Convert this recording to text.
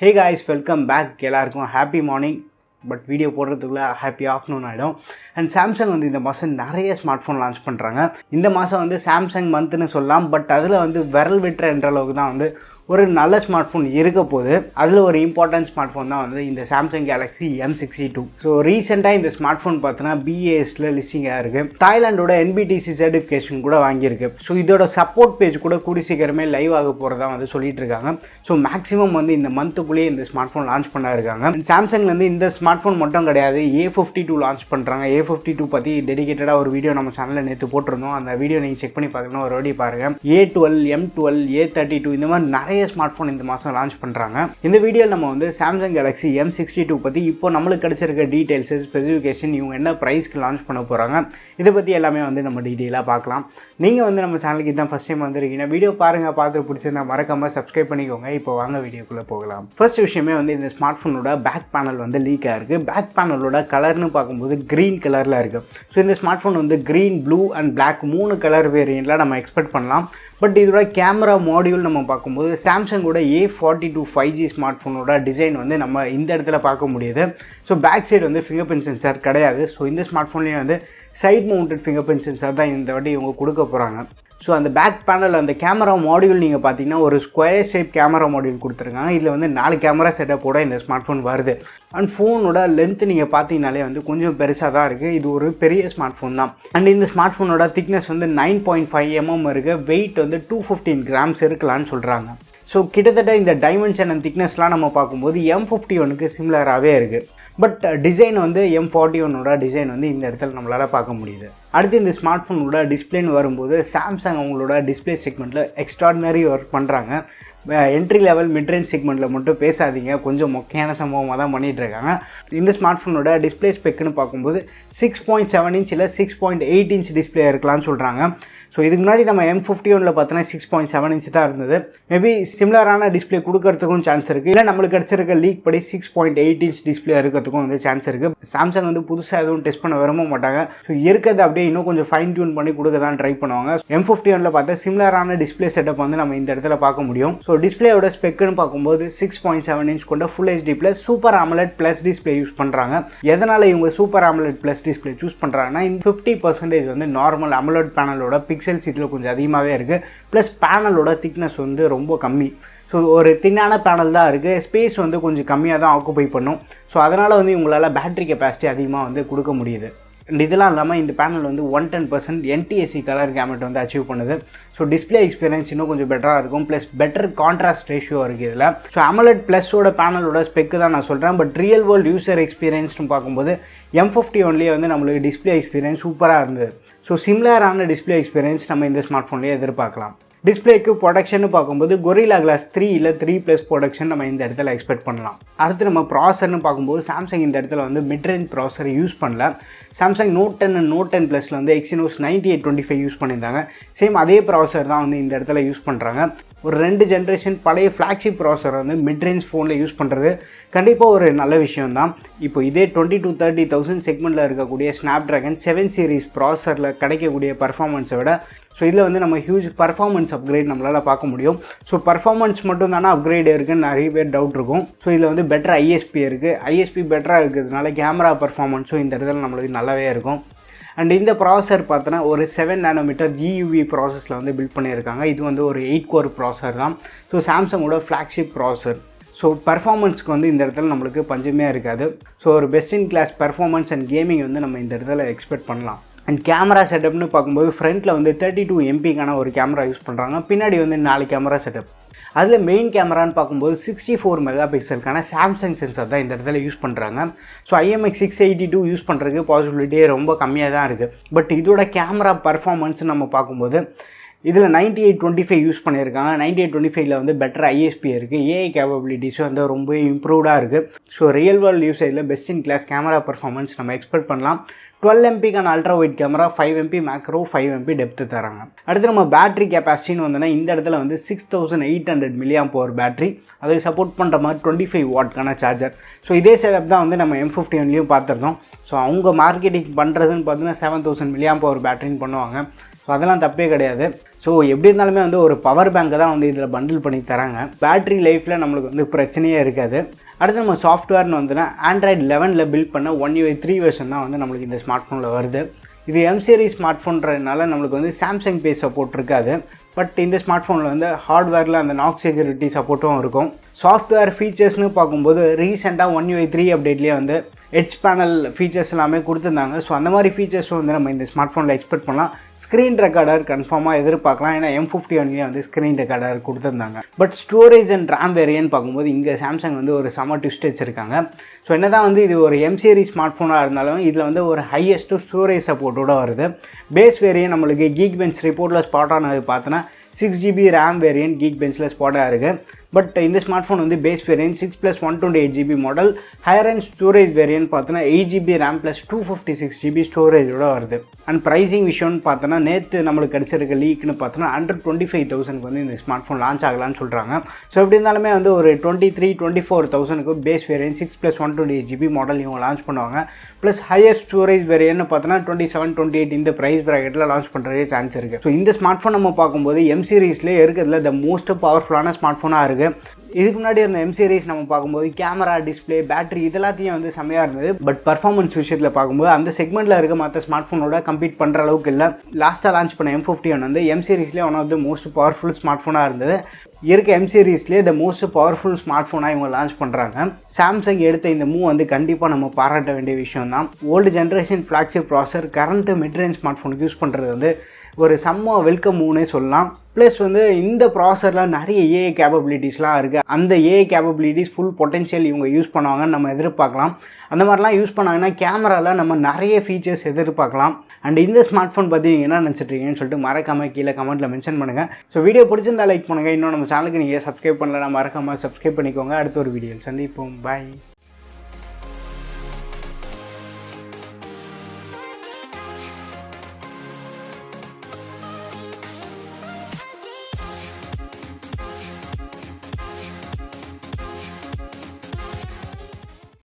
Hey guys, welcome back. எல்லாருக்கும் happy morning. But video போடுறதுக்குள்ள happy afternoon ஆகிடும். And Samsung வந்து இந்த மாதம் நிறைய ஸ்மார்ட் ஃபோன் லான்ச் பண்ணுறாங்க. இந்த மாதம் வந்து சாம்சங் மந்த்னு சொல்லலாம். பட் அதில் வந்து விரல் விட்டுற என்ற அளவுக்கு தான் வந்து ஒரு நல்ல ஸ்மார்ட் ஃபோன் இருக்க போது. அதில் ஒரு இம்பார்ட்டன்ட் ஸ்மார்ட் ஃபோன் தான் வந்து இந்த சாம்சங் கேலக்ஸி M62. ஸோ ரீசெண்டாக இந்த ஸ்மார்ட் ஃபோன் பார்த்தோன்னா BASல லிஸ்டிங்காக இருக்குது. தாய்லாண்டோட NBTC சர்டிஃபிகேஷன் கூட வாங்கியிருக்கு. ஸோ இதோட சப்போர்ட் பேஜ் கூட கூடி சீக்கிரமே லைவ் ஆக போகிறதா வந்து சொல்லிட்டு இருக்காங்க. ஸோ மேக்ஸிமம் வந்து இந்த மந்த்துக்குள்ளேயே இந்த ஸ்மார்ட் ஃபோன் லான்ச் பண்ண இருக்காங்க. சாம்சங்லேருந்து இந்த ஸ்மார்ட் ஃபோன் மட்டும் கிடையாது, A52 லான்ச் பண்ணுறாங்க. A52 பற்றி டெடிகேட்டடாக ஒரு வீடியோ நம்ம சேனலில் நேற்று போட்டிருந்தோம். அந்த வீடியோ நீங்கள் செக் பண்ணி பார்க்கணும், ஒரு வாட்டி பாருங்கள். A12, M12, A32 இந்த மாதிரி நிறைய ஸ்மார்ட் ஃபோன் இந்த மாதம் லான்ச் பண்ணுறாங்க. இந்த வீடியோவில் நம்ம வந்து சாம்சங் கேலக்ஸி M62 பற்றி இப்போ நம்மளுக்கு கிடைச்சிருக்க டீட்டெயில்ஸு, ஸ்பெசிஃபிகேஷன், இவங்க என்ன ப்ரைஸ்க்கு லான்ச் பண்ண போகிறாங்க, இதை பற்றி எல்லாமே வந்து நம்ம டீட்டெயிலாக பார்க்கலாம். நீங்கள் வந்து நம்ம சேனலுக்கு இதான் ஃபஸ்ட் டைம் வந்திருக்கீங்க, வீடியோ பாருங்கள், பார்த்து பிடிச்சிருந்தா மறக்காமல் சப்ஸ்கிரைப் பண்ணிக்கோங்க. இப்போ வாங்க வீடியோக்குள்ளே போகலாம். ஃபர்ஸ்ட் விஷயமே வந்து இந்த ஸ்மார்ட் ஃபோனோட பேக் பேனல் வந்து லீக் ஆகிருக்கு. பேக் பேனலோட கலர்னு பார்க்கும்போது க்ரீன் கலரில் இருக்குது. ஸோ இந்த ஸ்மார்ட் ஃபோன் வந்து green, blue and black 3 colour வேரியண்ட்டில் நம்ம எக்ஸ்பெக்ட் பண்ணலாம். பட் இதோட கேமரா மாடியூல் நம்ம பார்க்கும்போது சாம்சங்கோட A42 5G ஸ்மார்ட் ஃபோனோட டிசைன் வந்து நம்ம இந்த இடத்துல பார்க்க முடியுது. ஸோ பேக் சைடு வந்து ஃபிங்கர் பிரிண்ட் சென்சார் கிடையாது. ஸோ இந்த ஸ்மார்ட் ஃபோன்லேயும் வந்து side mounted finger print sensor தான் இந்த வாட்டி இவங்க கொடுக்க போகிறாங்க. ஸோ அந்த பேக் பேனல் அந்த கேமரா மாடியூல் நீங்கள் பார்த்தீங்கன்னா ஒரு ஸ்கொயர் ஷேப் கேமரா மாடியூல் கொடுத்துருக்காங்க. இதில் வந்து 4 கேமரா செட்டப்போட இந்த ஸ்மார்ட் ஃபோன் வருது. அண்ட் ஃபோனோட லென்த் நீங்கள் பார்த்தீங்கனாலே வந்து கொஞ்சம் பெருசாக தான் இருக்குது. இது ஒரு பெரிய ஸ்மார்ட் ஃபோன் தான். அண்ட் இந்த ஸ்மார்ட் ஃபோனோட திக்னஸ் வந்து 9.5 mm இருக்குது. வெயிட் வந்து 215 grams இருக்கலான்னு சொல்கிறாங்க. ஸோ கிட்டத்தட்ட இந்த டைமென்ஷன் அண்ட் திக்னஸ்லாம் நம்ம பார்க்கும்போது M51க்கு சிமிலராகவே இருக்குது. பட் டிசைன் வந்து M41ஓட டிசைன் வந்து இந்த இடத்துல நம்மளால் பார்க்க முடியுது. அடுத்து இந்த ஸ்மார்ட் ஃபோனோட டிஸ்பிளேன்னு வரும்போது சாம்சங் அவங்களோட டிஸ்பிளே செக்மெண்ட்டில் எக்ஸ்ட்ராடினரி ஒர்க் பண்ணுறாங்க. என்ட்ரி லெவல் மிட்ரேஞ்ச் செக்மெண்ட்டில் மட்டும் பேசாதீங்க, கொஞ்சம் மொக்கையான சம்பவமாக தான் பண்ணிகிட்டு இருக்காங்க. இந்த ஸ்மார்ட் ஃபோனோட டிஸ்பிளே ஸ்பெக்குன்னு பார்க்கும்போது 6.7 inch இல்லை 6.8 inch டிஸ்பிளே இருக்கலாம்னு சொல்கிறாங்க. ஸோ இதுக்கு முன்னாடி நம்ம M51ல் பார்த்தோன்னா 6.7 inch தான் இருந்தது. மேபி சிமிலரான டிஸ்பிளே கொடுக்கறதுக்கும் சான்ஸ் இருக்குது. இல்லை நம்மளுக்கு கிடச்சிருக்க லீக் படி 6.8 inch டிஸ்பிளே இருக்கிறதுக்கும் வந்து சான்ஸ் இருக்குது. சாம்சங் வந்து புதுசாக எதுவும் டெஸ்ட் பண்ண விரும்ப மாட்டாங்க. ஸோ இருக்கிறது அப்படியே இன்னும் கொஞ்சம் ஃபைன் டியூன் பண்ணி கொடுக்க தான் ட்ரை பண்ணுவாங்க. M51ல் பார்த்தா சிமிலரான டிஸ்பிளே செட்டப் வந்து நம்ம இந்த இடத்துல பார்க்க முடியும். ஸோ டிஸ்பிளேயோட ஸ்பெக்குன்னு பார்க்கும்போது 6.7 inch கொண்ட full HD plus super AMOLED plus display use பண்ணுறாங்க. எதனால் இவங்க super AMOLED plus display choose பண்ணுறாங்கன்னா, இந்த 50% வந்து நார்மல் AMOLED பேனலோட பிக்சல்ஸ் இதில் கொஞ்சம் அதிகமாகவே இருக்குது. ப்ளஸ் பேனலோட திக்னஸ் வந்து ரொம்ப கம்மி. ஸோ ஒரு தின்னான பேனல் தான் இருக்குது. ஸ்பேஸ் வந்து கொஞ்சம் கம்மியாக தான் ஆக்குபை பண்ணும். ஸோ அதனால் வந்து உங்களால் பேட்டரி கெப்பாசிட்டி அதிகமாக வந்து கொடுக்க முடியுது. அண்ட் இதெல்லாம் இல்லாமல் இந்த பேனல் வந்து 110% NTSC கலர் கேமெட் வந்து அச்சீவ் பண்ணுது. ஸோ டிஸ்பிளே எக்ஸ்பீரியன்ஸ் இன்னும் கொஞ்சம் பெட்டராக இருக்கும். ப்ளஸ் பெட்டர் கான்ட்ராஸ்ட் ரேஷியோ இருக்குது இதில். ஸோ AMOLED ப்ளஸோட பேனலோட ஸ்பெக்கு தான் நான் சொல்கிறேன். பட் ரியல் வேர்ல்டு யூசர் எக்ஸ்பீரியன்ஸ்னு பார்க்கும்போது M51லேயே வந்து நம்மளுக்கு டிஸ்பிளே எக்ஸ்பீரியன்ஸ் சூப்பராக இருந்தது. ஸோ சிமிலரான டிஸ்பிளே எக்ஸ்பீரியன்ஸ் நம்ம இந்த ஸ்மார்ட் ஃபோன்லேயே எதிர்பார்க்கலாம். டிஸ்பிளேக்கு ப்ரொடக்ஷன் பார்க்கும்போது Gorilla Glass 3 இல்லை 3+ ப்ரொடக்ஷன் நம்ம இந்த இடத்துல எக்ஸ்பெக்ட் பண்ணலாம். அடுத்து நம்ம ப்ராசர்னு பார்க்கும்போது சாம்சங் இந்த இடத்துல வந்து மிட்ரேஞ்ச் ப்ராசர் யூஸ் பண்ணல. சாம்சங் Note 10 அண்ட் Note 10 Plusல வந்து Exynos 9825 யூஸ் பண்ணியிருந்தாங்க. சேம் அதே ப்ராசர் தான் வந்து இந்த இடத்துல யூஸ் பண்ணுறாங்க. ஒரு 2 ஜென்ரேஷன் பழைய ஃப்ளாக்ஷிப் ப்ராசர் வந்து மிட்ரேஞ்ச் ஃபோனில் யூஸ் பண்ணுறது கண்டிப்பாக ஒரு நல்ல விஷயம் தான். இப்போ இதே 20,000-30,000 செக்மெண்ட்டில் இருக்கக்கூடிய Snapdragon 7 series ப்ராசரில் கிடைக்கக்கூடிய பர்ஃபார்மன்ஸை விட ஸோ இதில் வந்து நம்ம ஹியூஜ் பர்ஃபார்மன்ஸ் அப்கிரேட் நம்மளால் பார்க்க முடியும். ஸோ பர்ஃபார்மன்ஸ் மட்டும் தானே அப்கிரேட் இருக்குன்னு நிறைய பேர் டவுட் இருக்கும். ஸோ இதில் வந்து பெட்டர் ISP இருக்குது. ISP பெட்டராக இருக்கிறதுனால கேமரா பர்ஃபார்மன்ஸும் இந்த இடத்துல நம்மளுக்கு நல்லாவே இருக்கும். அண்ட் இந்த ப்ராசர் பார்த்தோன்னா ஒரு 7 nm GUV ப்ராசஸில் வந்து பில்ட் பண்ணியிருக்காங்க. இது வந்து ஒரு 8 core ப்ராசர் தான். ஸோ சாம்சங்கோட ஃப்ளாக்ஷிப் ப்ராசர். ஸோ பர்ஃபார்மன்ஸ்க்கு வந்து இந்த இடத்துல நம்மளுக்கு பஞ்சமே இருக்காது. ஸோ ஒரு best in class performance and gaming வந்து நம்ம இந்த இடத்துல எக்ஸ்பெக்ட் பண்ணலாம். அண்ட் கேமரா செட்டப்னு பார்க்கும்போது ஃப்ரண்ட்டில் வந்து 32 MP ஒரு கேமரா யூஸ் பண்ணுறாங்க. பின்னாடி வந்து 4 கேமரா செட்டப். அதில் மெயின் கேமரான்னு பார்க்கும்போது 64 MP சாம்சங் சென்சார் தான் இந்த இடத்துல யூஸ் பண்ணுறாங்க. ஸோ IMX682 யூஸ் பண்ணுறதுக்கு பாசிபிலிட்டியே ரொம்ப கம்மியாக தான் இருக்குது. பட் இதோட கேமரா பர்ஃபார்மன்ஸ் நம்ம பார்க்கும்போது இதில் 9825 யூஸ் பண்ணியிருக்காங்க. 9825ல் வந்து பெட்டர் ISP இருக்குது. AI கேப்பபிலிட்டிஸும் வந்து ரொம்ப இம்ப்ரூவ்டாக இருக்குது. ஸோ ரியல் வேர்ல்டு யூசேஜில் best in class camera performance நம்ம எக்ஸ்பெக்ட் பண்ணலாம். 12 MP ultra wide camera, 5 MP macro, 5 MP depth தராங்க. அடுத்து நம்ம பேட்டரி கெப்பாசிட்டின்னு வந்தோன்னா இந்த இடத்துல வந்து 6800 mAh பேட்டரி, அதை சப்போர்ட் பண்ணுற மாதிரி 25 watt சார்ஜர். ஸோ இதே செட்டப் தான் வந்து நம்ம M51லேயும் பார்த்துருந்தோம். ஸோ அவங்க மார்க்கெட்டிங் பண்ணுறதுன்னு பார்த்தீங்கன்னா 7000 mAh பேட்டரின்னு பண்ணுவாங்க. ஸோ அதெல்லாம் தப்பே கிடையாது. ஸோ எப்படி இருந்தாலுமே வந்து ஒரு பவர் பேங்கை தான் வந்து இதில் பண்டில் பண்ணி தராங்க. பேட்டரி லைஃப்பில் நம்மளுக்கு வந்து பிரச்சனையே இருக்காது. அடுத்து நம்ம சாஃப்ட்வேர்னு வந்துன்னா ஆண்ட்ராய்டு 11 பில்ட் பண்ண 1UI 3 வெர்ஷன் தான் வந்து நம்மளுக்கு இந்த ஸ்மார்ட் ஃபோனில் வருது. இது எம் சீரிஸ் ஸ்மார்ட் ஃபோன்றதுனால நம்மளுக்கு வந்து சாம்சங் பே சப்போர்ட் இருக்காது. பட் இந்த ஸ்மார்ட் ஃபோனில் வந்து ஹார்ட்வேரில் அந்த நாக் செக்யூரிட்டி சப்போர்ட்டும் இருக்கும். சாஃப்ட்வேர் ஃபீச்சர்ஸ்னு பார்க்கும்போது ரீசெண்டாக 1UI 3 அப்டேட்லேயே வந்து எட்ஜ் பேனல் ஃபீச்சர்ஸ் எல்லாமே கொடுத்துருந்தாங்க. ஸோ அந்த மாதிரி ஃபீச்சர்ஸும் வந்து நம்ம இந்த ஸ்மார்ட் ஃபோனில் எக்ஸ்பெக்ட் பண்ணலாம். ஸ்க்ரீன் ரெக்கார்டர் கன்ஃபார்மாக எதிர்பார்க்கலாம். ஏன்னா M51 வந்து ஸ்க்ரீன் ரெக்கார்டர் கொடுத்துருந்தாங்க. But storage and RAM variant பார்க்கும்போது இங்கே சாம்சங் வந்து ஒரு செம ட்விஸ்ட் வச்சுருக்காங்க. ஸோ என்ன தான் வந்து இது ஒரு எம் சீரிஸ் ஸ்மார்ட் ஃபோனாக இருந்தாலும் இதில் வந்து ஒரு ஹையஸ்ட்டு ஸ்டோரேஜ் சப்போர்ட்டோடு வருது. பேஸ் வேரியன்ட் நம்மளுக்கு கீக் பெஞ்ச் ரிப்போர்ட்டில் ஸ்பாட் ஆனது பார்த்தோன்னா 6GB ரேம் வேரியன்ட் கீக் பெஞ்சில் ஸ்பாட்டாக இருக்குது. பட் இந்த ஸ்மார்ட் ஃபோன் வந்து base variant 6+128GB model. Higher and storage variant பார்த்தோன்னா 8GB ரேம் ப்ளஸ் 256GB ஸ்டோரேஜோட வருது. அண்ட் ப்ரைஸிங் விஷயம்னு பார்த்தோன்னா நேற்று நம்மளுக்கு கிடச்சிருக்க லீக்னு பார்த்தோன்னா 125,000 வந்து இந்த ஸ்மார்ட் ஃபோன் லான்ச் ஆகலான்னு சொல்கிறாங்க. ஸோ எப்படி இருந்தாலுமே வந்து ஒரு 23-24,000 பேஸ் வேரியன்ட் 6+128GB மாடல் இவங்க லான்ச் பண்ணுவாங்க. ப்ளஸ் ஹையர் ஸ்டோரேஜ் வேரியன்ட்னு பார்த்தோன்னா 27-28 இந்த ப்ரைஸ் ப்ராக்கெட்டில் லான்ச் பண்ணுறதே சான்ஸ் இருக்குது. ஸோ இந்த ஸ்மார்ட் ஃபோன் நம்ம பார்க்கும்போது எம் சீரிஸ்லேயே இருக்கிறதுல த மோஸ்ட் பவர்ஃபுல்லான ஸ்மார்ட் ஃபோனாக இருக்குது. இதுக்கு முன்னாடி இருந்த எம் சீரிஸ் நம்ம பார்க்கும்போது கேமரா, டிஸ்பிளே, பேட்டரி இதெல்லாத்தையும் வந்து செம்மையாக இருந்தது. பட் பர்ஃபார்மன்ஸ் விஷயத்தில் பார்க்கும்போது அந்த செக்மெண்ட்டில் இருக்க மற்ற ஸ்மார்ட் ஃபோனோட கம்பீட் பண்ணுற அளவுக்கு இல்லை. லாஸ்ட்டாக லான்ச் பண்ண M51 வந்து எம் சீரிஸ்லேயே one of the most powerful smart ஃபோனாக இருந்தது. இருக்க எம் சீரிஸ்லேயே த மோஸ்ட் பவர்ஃபுல் ஸ்மார்ட் ஃபோனாக இவங்க லான்ச் பண்ணுறாங்க. சாம்சங் எடுத்த இந்த மூவ் வந்து கண்டிப்பாக நம்ம பாராட்ட வேண்டிய விஷயம் தான். ஓல்டு ஜென்ரேஷன் ஃப்ளாக்ஷிப் ப்ராசர் கரண்ட் மிட்ரேஞ்ச் ஸ்மார்ட் ஃபோனுக்கு யூஸ் பண்ணுறது வந்து ஒரு செம்ம வெல்கம் மூவ்னே சொல்லலாம். ப்ளஸ் வந்து இந்த ப்ராசரில் நிறைய ஏஐ கேப்பபிலிட்டிஸ்லாம் இருக்குது. அந்த ஏஐ கேப்பபிலிட்டிஸ் ஃபுல் பொட்டென்ஷியல் இவங்க யூஸ் பண்ணுவாங்கன்னு நம்ம எதிர்பார்க்கலாம். அந்த மாதிரிலாம் யூஸ் பண்ணாங்கன்னா கேமராவில் நம்ம நிறைய ஃபீச்சர்ஸ் எதிர்பார்க்கலாம். அண்ட் இந்த ஸ்மார்ட் ஃபோன் பற்றி நீங்கள் என்ன நினச்சிட்ருக்கீங்கன்னு சொல்லிட்டு மறக்காமல் கீழே கமெண்ட்டில் மென்ஷன் பண்ணுங்கள். ஸோ வீடியோ பிடிச்சிருந்தா லைக் பண்ணுங்கள். இன்னும் நம்ம சேனலுக்கு நீங்கள் சப்ஸ்கிரைப் பண்ணலன்னா மறக்காமல் சப்ஸ்கிரைப் பண்ணிக்கோங்க. அடுத்த ஒரு வீடியோவில் சந்திப்போம். பாய்.